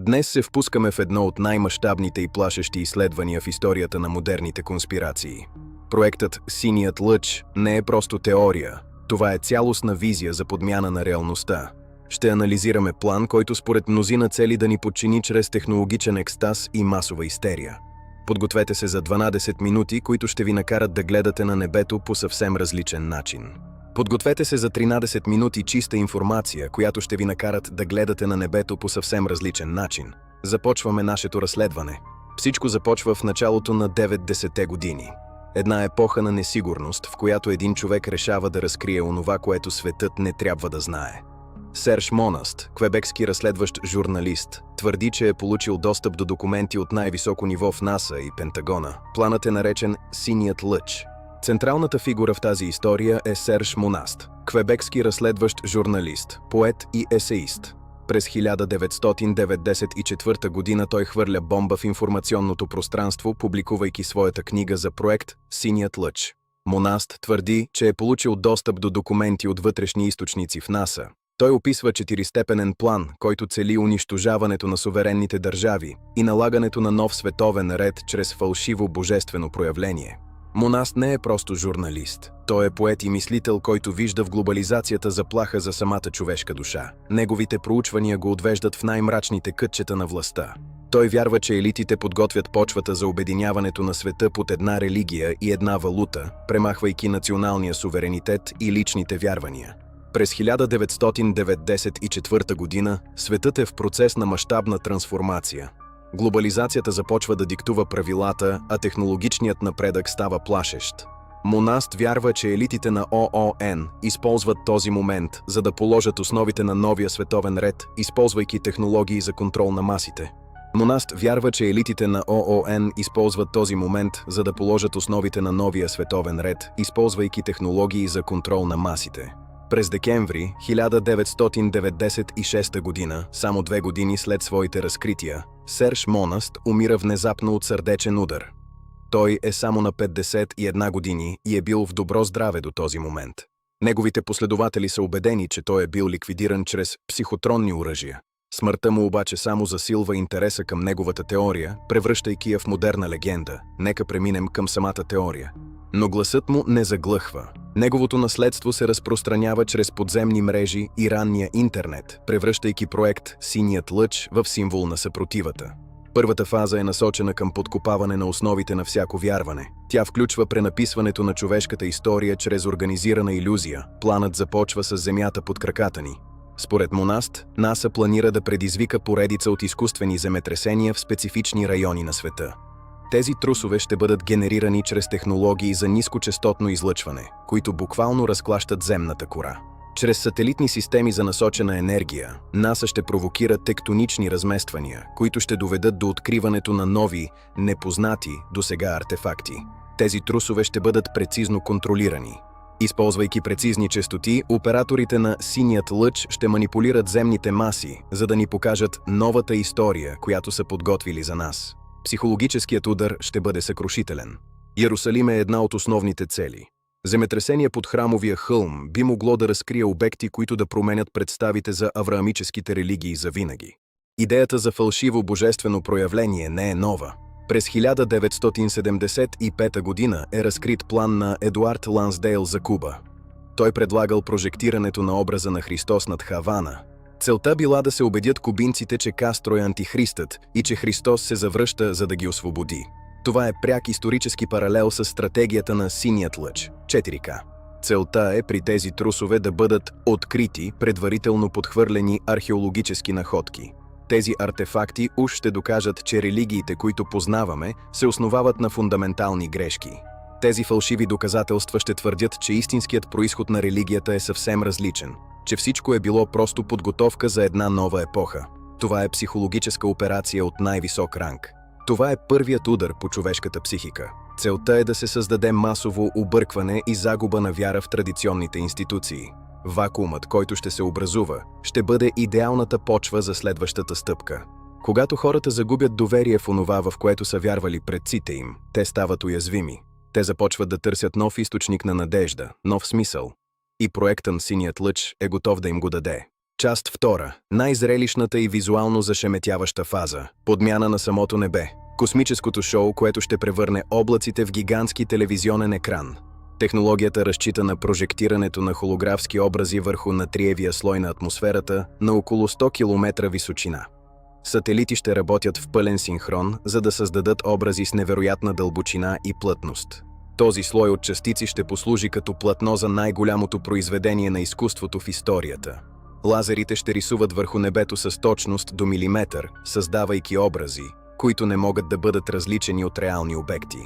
Днес се впускаме в едно от най-мащабните и плашещи изследвания в историята на модерните конспирации. Проектът «Синият лъч» не е просто теория. Това е цялостна визия за подмяна на реалността. Ще анализираме план, който според мнозина цели да ни подчини чрез технологичен екстаз и масова истерия. Подгответе се за 12 минути, които ще ви накарат да гледате на небето по съвсем различен начин. Подгответе се за 13 минути чиста информация, която ще ви накарат да гледате на небето по съвсем различен начин. Започваме нашето разследване. Всичко започва в началото на 90-те години. Една епоха на несигурност, в която един човек решава да разкрие онова, което светът не трябва да знае. Серж Монаст, квебекски разследващ журналист, твърди, че е получил достъп до документи от най-високо ниво в НАСА и Пентагона. Планът е наречен «Синият лъч». Централната фигура в тази история е Серж Монаст, квебекски разследващ журналист, поет и есеист. През 1994 година той хвърля бомба в информационното пространство, публикувайки своята книга за проект «Синият лъч». Монаст твърди, че е получил достъп до документи от вътрешни източници в НАСА. Той описва четиристепенен план, който цели унищожаването на суверенните държави и налагането на нов световен ред чрез фалшиво божествено проявление. Монаст не е просто журналист. Той е поет и мислител, който вижда в глобализацията заплаха за самата човешка душа. Неговите проучвания го отвеждат в най-мрачните кътчета на властта. Той вярва, че елитите подготвят почвата за обединяването на света под една религия и една валута, премахвайки националния суверенитет и личните вярвания. През 1994 година светът е в процес на мащабна трансформация. Глобализацията започва да диктува правилата, а технологичният напредък става плашещ. Монаст вярва, че елитите на ООН използват този момент, за да положат основите на новия световен ред, използвайки технологии за контрол на масите. Монаст вярва, че елитите на ООН използват този момент, за да положат основите на новия световен ред, използвайки технологии за контрол на масите. През декември 1996 година, само 2 години след своите разкрития, Серж Монаст умира внезапно от сърдечен удар. Той е само на 51 години и е бил в добро здраве до този момент. Неговите последователи са убедени, че той е бил ликвидиран чрез психотронни оръжия. Смъртта му обаче само засилва интереса към неговата теория, превръщайки я в модерна легенда. Нека преминем към самата теория. Но гласът му не заглъхва. Неговото наследство се разпространява чрез подземни мрежи и ранния интернет, превръщайки проект «Синият лъч» в символ на съпротивата. Първата фаза е насочена към подкопаване на основите на всяко вярване. Тя включва пренаписването на човешката история чрез организирана илюзия. Планът започва с земята под краката ни. Според Монаст, НАСА планира да предизвика поредица от изкуствени земетресения в специфични райони на света. Тези трусове ще бъдат генерирани чрез технологии за нискочестотно излъчване, които буквално разклащат земната кора. Чрез сателитни системи за насочена енергия, НАСА ще провокира тектонични размествания, които ще доведат до откриването на нови, непознати досега артефакти. Тези трусове ще бъдат прецизно контролирани. Използвайки прецизни честоти, операторите на «Синият лъч» ще манипулират земните маси, за да ни покажат новата история, която са подготвили за нас. Психологическият удар ще бъде съкрушителен. Йерусалим е една от основните цели. Земетресение под Храмовия хълм би могло да разкрие обекти, които да променят представите за авраамическите религии завинаги. Идеята за фалшиво божествено проявление не е нова. През 1975 година е разкрит план на Едуард Лансдейл за Куба. Той предлагал прожектирането на образа на Христос над Хавана. Целта била да се убедят кубинците, че Кастро е антихристът и че Христос се завръща, за да ги освободи. Това е пряк исторически паралел с стратегията на «Синият лъч» 4К. Целта е при тези трусове да бъдат открити, предварително подхвърлени археологически находки. Тези артефакти уж ще докажат, че религиите, които познаваме, се основават на фундаментални грешки. Тези фалшиви доказателства ще твърдят, че истинският произход на религията е съвсем различен, че всичко е било просто подготовка за една нова епоха. Това е психологическа операция от най-висок ранг. Това е първият удар по човешката психика. Целта е да се създаде масово объркване и загуба на вяра в традиционните институции. Вакуумът, който ще се образува, ще бъде идеалната почва за следващата стъпка. Когато хората загубят доверие в онова, в което са вярвали предците им, те стават уязвими. Те започват да търсят нов източник на надежда, нов смисъл. И проектът «Синият лъч» е готов да им го даде. Част 2. Най-зрелищната и визуално зашеметяваща фаза. Подмяна на самото небе. Космическото шоу, което ще превърне облаците в гигантски телевизионен екран. Технологията разчита на прожектирането на холографски образи върху натриевия слой на атмосферата на около 100 км височина. Сателити ще работят в пълен синхрон, за да създадат образи с невероятна дълбочина и плътност. Този слой от частици ще послужи като платно за най-голямото произведение на изкуството в историята. Лазерите ще рисуват върху небето с точност до милиметър, създавайки образи, които не могат да бъдат различени от реални обекти.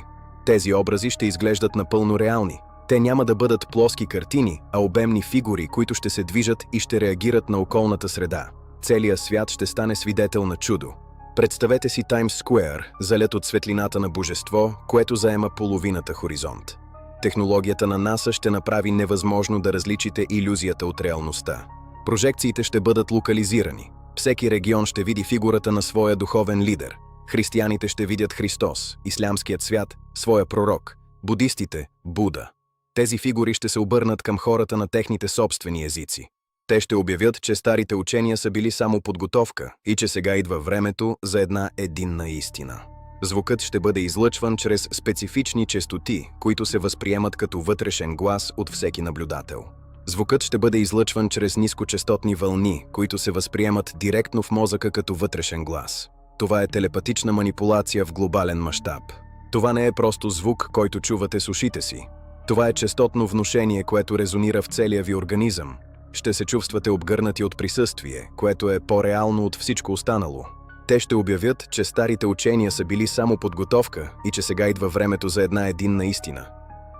Тези образи ще изглеждат напълно реални. Те няма да бъдат плоски картини, а обемни фигури, които ще се движат и ще реагират на околната среда. Целият свят ще стане свидетел на чудо. Представете си Таймс Скуер, залет от светлината на божество, което заема половината хоризонт. Технологията на НАСА ще направи невъзможно да различите илюзията от реалността. Прожекциите ще бъдат локализирани. Всеки регион ще види фигурата на своя духовен лидер. Християните ще видят Христос, ислямският свят, своя пророк, будистите – Буда. Тези фигури ще се обърнат към хората на техните собствени езици. Те ще обявят, че старите учения са били само подготовка и че сега идва времето за една единна истина. Звукът ще бъде излъчван чрез специфични честоти, които се възприемат като вътрешен глас от всеки наблюдател. Звукът ще бъде излъчван чрез нискочестотни вълни, които се възприемат директно в мозъка като вътрешен глас. Това е телепатична манипулация в глобален мащаб. Това не е просто звук, който чувате с ушите си. Това е честотно внушение, което резонира в целия ви организъм. Ще се чувствате обгърнати от присъствие, което е по-реално от всичко останало. Те ще обявят, че старите учения са били само подготовка и че сега идва времето за една единна истина.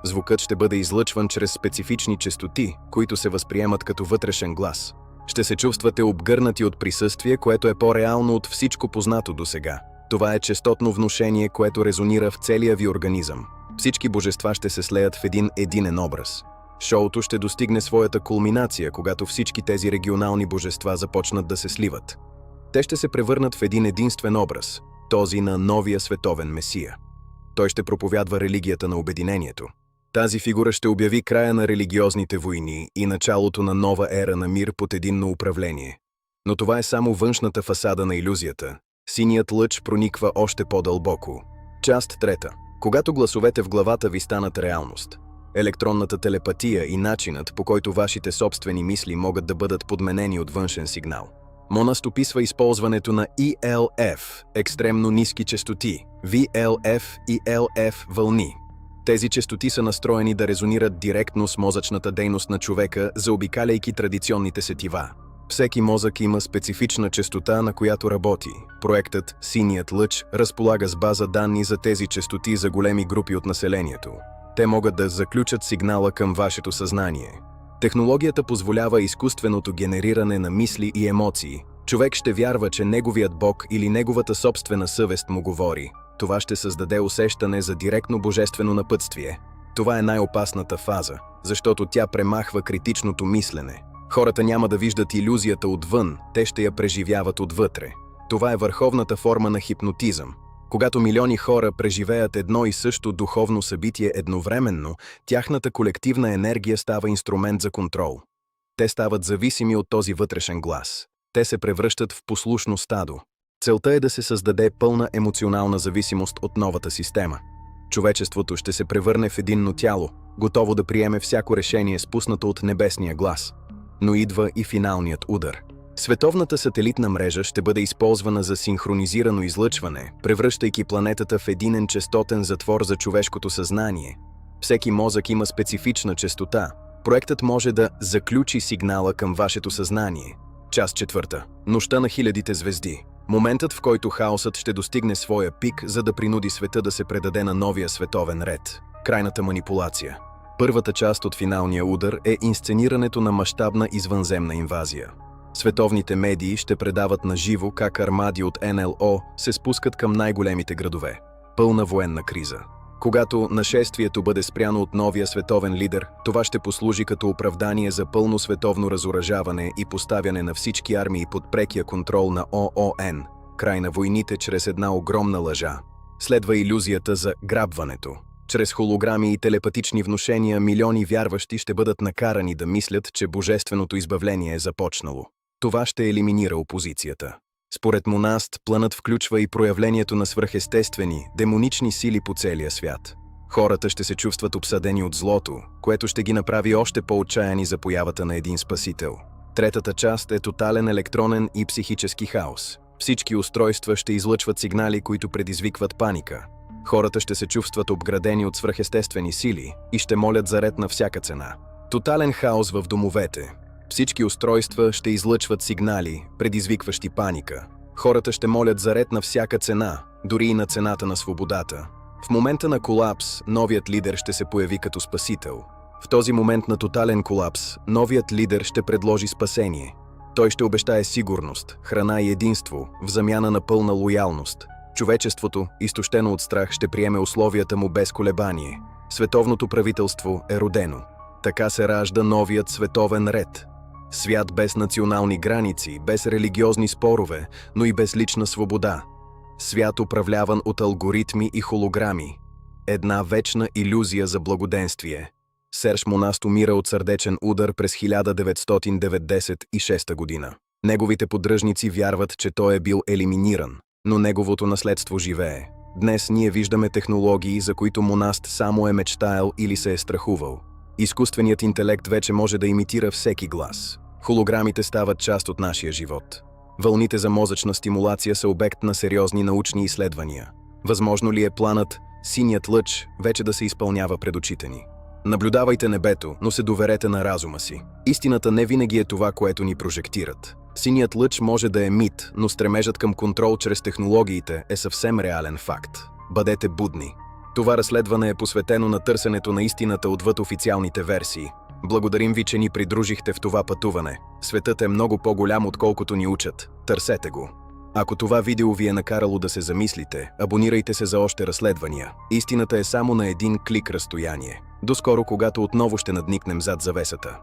Звукът ще бъде излъчван чрез специфични честоти, които се възприемат като вътрешен глас. Ще се чувствате обгърнати от присъствие, което е по-реално от всичко познато досега. Това е честотно внушение, което резонира в целия ви организъм. Всички божества ще се слеят в един единен образ. Шоуто ще достигне своята кулминация, когато всички тези регионални божества започнат да се сливат. Те ще се превърнат в един единствен образ, този на новия световен месия. Той ще проповядва религията на обединението. Тази фигура ще обяви края на религиозните войни и началото на нова ера на мир под единно управление. Но това е само външната фасада на илюзията. Синият лъч прониква още по-дълбоко. Част 3. Когато гласовете в главата ви станат реалност. Електронната телепатия и начинът, по който вашите собствени мисли могат да бъдат подменени от външен сигнал. Монаст описва използването на ELF – екстремно ниски честоти, VLF и LF вълни. Тези честоти са настроени да резонират директно с мозъчната дейност на човека, заобикаляйки традиционните сетива. Всеки мозък има специфична честота, на която работи. Проектът «Синият лъч» разполага с база данни за тези честоти за големи групи от населението. Те могат да заключат сигнала към вашето съзнание. Технологията позволява изкуственото генериране на мисли и емоции. Човек ще вярва, че неговият бог или неговата собствена съвест му говори. Това ще създаде усещане за директно божествено напътствие. Това е най-опасната фаза, защото тя премахва критичното мислене. Хората няма да виждат илюзията отвън, те ще я преживяват отвътре. Това е върховната форма на хипнотизъм. Когато милиони хора преживеят едно и също духовно събитие едновременно, тяхната колективна енергия става инструмент за контрол. Те стават зависими от този вътрешен глас. Те се превръщат в послушно стадо. Целта е да се създаде пълна емоционална зависимост от новата система. Човечеството ще се превърне в единно тяло, готово да приеме всяко решение, спуснато от небесния глас. Но идва и финалният удар. Световната сателитна мрежа ще бъде използвана за синхронизирано излъчване, превръщайки планетата в единен честотен затвор за човешкото съзнание. Всеки мозък има специфична честота. Проектът може да заключи сигнала към вашето съзнание. Част 4. Нощта на хилядите звезди. Моментът, в който хаосът ще достигне своя пик, за да принуди света да се предаде на новия световен ред. Крайната манипулация. Първата част от финалния удар е инсценирането на мащабна извънземна инвазия. Световните медии ще предават на живо как армади от НЛО се спускат към най-големите градове. Пълна военна криза. Когато нашествието бъде спряно от новия световен лидер, това ще послужи като оправдание за пълно световно разоръжаване и поставяне на всички армии под прекия контрол на ООН. Край на войните чрез една огромна лъжа. Следва илюзията за грабването. Чрез холограми и телепатични внушения милиони вярващи ще бъдат накарани да мислят, че божественото избавление е започнало. Това ще елиминира опозицията. Според Монаст, планът включва и проявлението на свръхестествени, демонични сили по целия свят. Хората ще се чувстват обсадени от злото, което ще ги направи още по-отчаяни за появата на един спасител. Третата част е тотален електронен и психически хаос. Всички устройства ще излъчват сигнали, които предизвикват паника. Хората ще се чувстват обградени от свръхестествени сили и ще молят за ред на всяка цена. Тотален хаос в домовете. Всички устройства ще излъчват сигнали, предизвикващи паника. Хората ще молят за ред на всяка цена, дори и на цената на свободата. В момента на колапс, новият лидер ще се появи като спасител. В този момент на тотален колапс, новият лидер ще предложи спасение. Той ще обещае сигурност, храна и единство, в замяна на пълна лоялност. Човечеството, изтощено от страх, ще приеме условията му без колебание. Световното правителство е родено. Така се ражда новият световен ред. Свят без национални граници, без религиозни спорове, но и без лична свобода. Свят управляван от алгоритми и холограми. Една вечна илюзия за благоденствие. Серж Монаст умира от сърдечен удар през 1996 година. Неговите поддръжници вярват, че той е бил елиминиран, но неговото наследство живее. Днес ние виждаме технологии, за които Монаст само е мечтаял или се е страхувал. Изкуственият интелект вече може да имитира всеки глас. Холограмите стават част от нашия живот. Вълните за мозъчна стимулация са обект на сериозни научни изследвания. Възможно ли е планът «Синият лъч» вече да се изпълнява пред очите ни? Наблюдавайте небето, но се доверете на разума си. Истината не винаги е това, което ни прожектират. Синият лъч може да е мит, но стремежът към контрол чрез технологиите е съвсем реален факт. Бъдете будни. Това разследване е посветено на търсенето на истината отвъд официалните версии. Благодарим ви, че ни придружихте в това пътуване. Светът е много по-голям, отколкото ни учат. Търсете го. Ако това видео ви е накарало да се замислите, абонирайте се за още разследвания. Истината е само на един клик разстояние. До скоро, когато отново ще надникнем зад завесата.